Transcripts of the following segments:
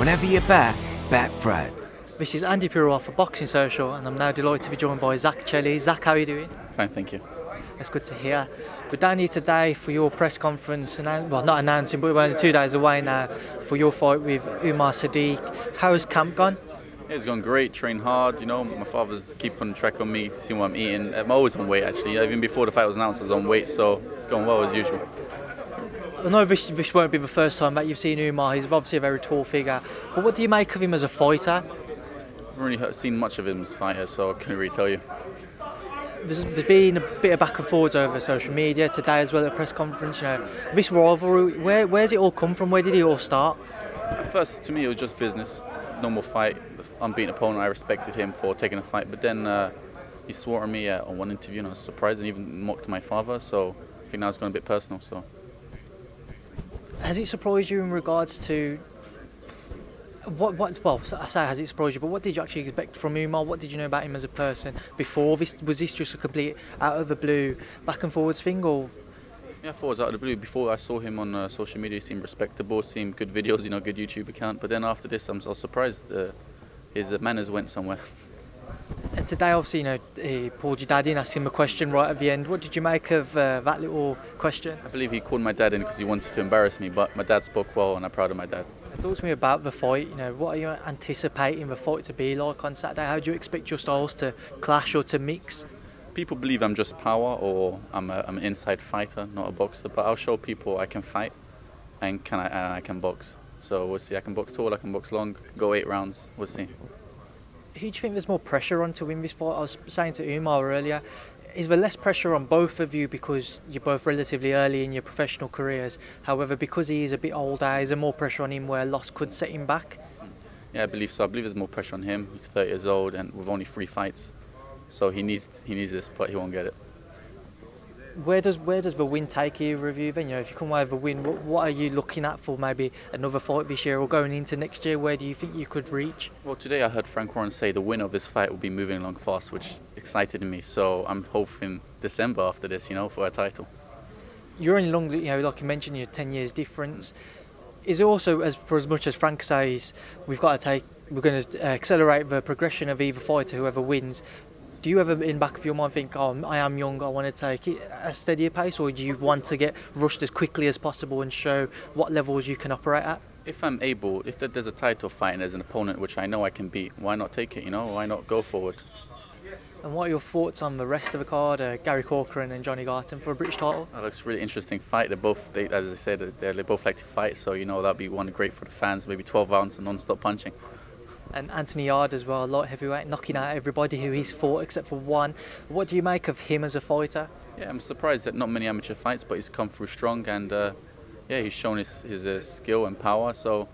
Whenever you bet Fred. This is Andi Purewal for Boxing Social, and I'm now delighted to be joined by Zak Chelli. Zak, how are you doing? Fine, thank you. That's good to hear. We're down here today for your press conference, well, not announcing, but we're only 2 days away now for your fight with Umar Sadiq. How's camp gone? Yeah, it's gone great, train hard, you know, my father's keeping track of me, seeing what I'm eating. I'm always on weight actually, even before the fight was announced I was on weight, so it's going well as usual. I know this won't be the first time that you've seen Umar. He's obviously a very tall figure, but what do you make of him as a fighter? I haven't really seen much of him as a fighter, so I couldn't really tell you. There's been a bit of back and forwards over social media today as well at the press conference. You know, this rivalry, where's it all come from? Where did it all start? At first, to me, it was just business, normal fight. Unbeaten opponent, I respected him for taking a fight, but then he swore at me on one interview, and I was surprised, and even mocked my father. So I think now it's gone a bit personal. So, has it surprised you in regards to what? Well, I say has it surprised you, but what did you actually expect from Umar? What did you know about him as a person before this? Was this just a complete out of the blue back and forwards thing, or? Yeah, I thought it was out of the blue. Before I saw him on social media, he seemed respectable, seemed good videos, you know, good YouTube account. But then after this, I was surprised his manners went somewhere. And today, obviously, you know, he pulled your dad in, asked him a question right at the end. What did you make of that little question? I believe he called my dad in because he wanted to embarrass me, but my dad spoke well, and I'm proud of my dad. Talk to me about the fight. You know, what are you anticipating the fight to be like on Saturday? How do you expect your styles to clash or to mix? People believe I'm just power or I'm an inside fighter, not a boxer. But I'll show people I can fight and I can box. So we'll see. I can box tall, I can box long, go 8 rounds. We'll see. Who do you think there's more pressure on to win this fight? I was saying to Umar earlier, is there less pressure on both of you because you're both relatively early in your professional careers? However, because he is a bit older, is there more pressure on him where a loss could set him back? Yeah, I believe so. I believe there's more pressure on him. He's 30 years old and with only 3 fights. So he needs this, but he won't get it. Where does the win take you, review then? You know, if you come away with a win, what are you looking at for maybe another fight this year or going into next year? Where do you think you could reach? Well, today I heard Frank Warren say the winner of this fight will be moving along fast, which excited me. So I'm hoping December after this, you know, for a title. You're only long, you know, like you mentioned, you're 10 years difference. Is it also, for as much as Frank says, we're going to accelerate the progression of either fighter, whoever wins. Do you ever, in the back of your mind, think, oh, I am young, I want to take it at a steadier pace, or do you want to get rushed as quickly as possible and show what levels you can operate at? If I'm able, if there's a title fight and there's an opponent which I know I can beat, why not take it, you know? Why not go forward? And what are your thoughts on the rest of the card, Gary Corcoran and Johnny Garton for a British title? That looks a really interesting fight. As I said, they both like to fight, so you know that'll be one great for the fans, maybe 12 rounds of non-stop punching. And Anthony Yard as well, light heavyweight, knocking out everybody who he's fought except for one. What do you make of him as a fighter? Yeah, I'm surprised that not many amateur fights, but he's come through strong and yeah, he's shown his skill and power. So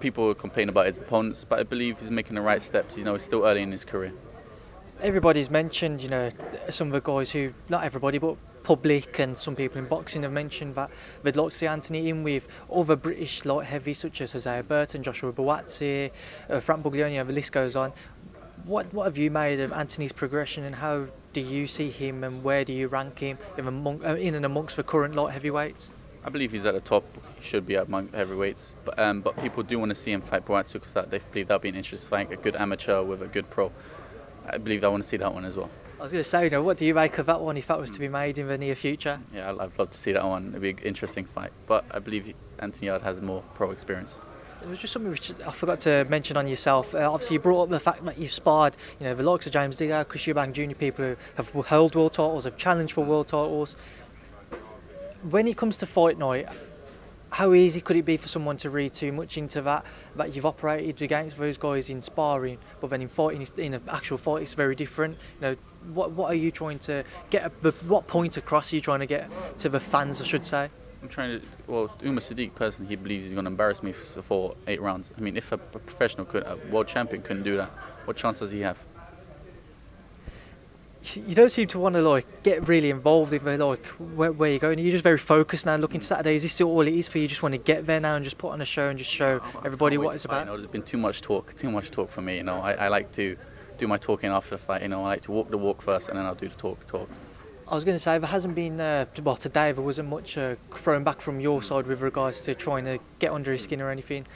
people complain about his opponents, but I believe he's making the right steps. You know, he's still early in his career. Everybody's mentioned, you know, some of the guys who, not everybody, but public and some people in boxing have mentioned that they'd like to see Anthony in with other British light heavies such as Isaiah Burton, Joshua Buatsi, Frank Buglioni, the list goes on. What have you made of Anthony's progression and how do you see him and where do you rank him in and amongst the current light heavyweights? I believe he's at the top. He should be at heavyweights, but people do want to see him fight Buatsi because they believe that'll be an interesting fight, a good amateur with a good pro. I believe I want to see that one as well. I was going to say, you know, what do you make of that one if that was to be made in the near future? Yeah, I'd love to see that one. It'd be an interesting fight. But I believe Anthony Yard has more pro experience. It was just something which I forgot to mention on yourself. Obviously, you brought up the fact that you've sparred, you know, the likes of James Digger, Chris Eubank Jr., people who have held world titles, have challenged for world titles. When it comes to fight night, how easy could it be for someone to read too much into that you've operated against those guys in sparring, but then in fighting, in an actual fight, it's very different? You know, what are you trying to get? What point across are you trying to get to the fans, I should say? I'm trying to. Well, Umar Sadiq personally, he believes he's going to embarrass me for 8 rounds. I mean, if a professional a world champion couldn't do that, what chance does he have? You don't seem to want to like get really involved in like where you're going. You're just very focused now. Looking to Saturday, is this still all it is for you? Just want to get there now and just put on a show and just show everybody what it's about. You know, there's been too much talk for me. You know, I like to do my talking after the fight. You know, I like to walk the walk first and then I'll do the talk. I was going to say, there hasn't been, well, today there wasn't much thrown back from your side with regards to trying to get under his skin or anything.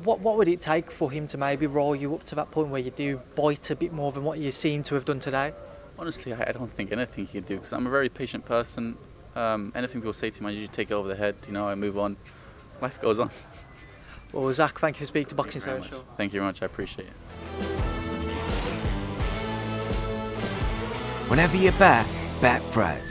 What would it take for him to maybe roll you up to that point where you do bite a bit more than what you seem to have done today? Honestly, I don't think anything he could do, because I'm a very patient person. Anything people say to me, I usually take it over the head. You know, I move on. Life goes on. Well, Zak, thank you for speaking to Boxing Thank you very Social. much. Thank you very much. I appreciate it. Whenever you bet Fred.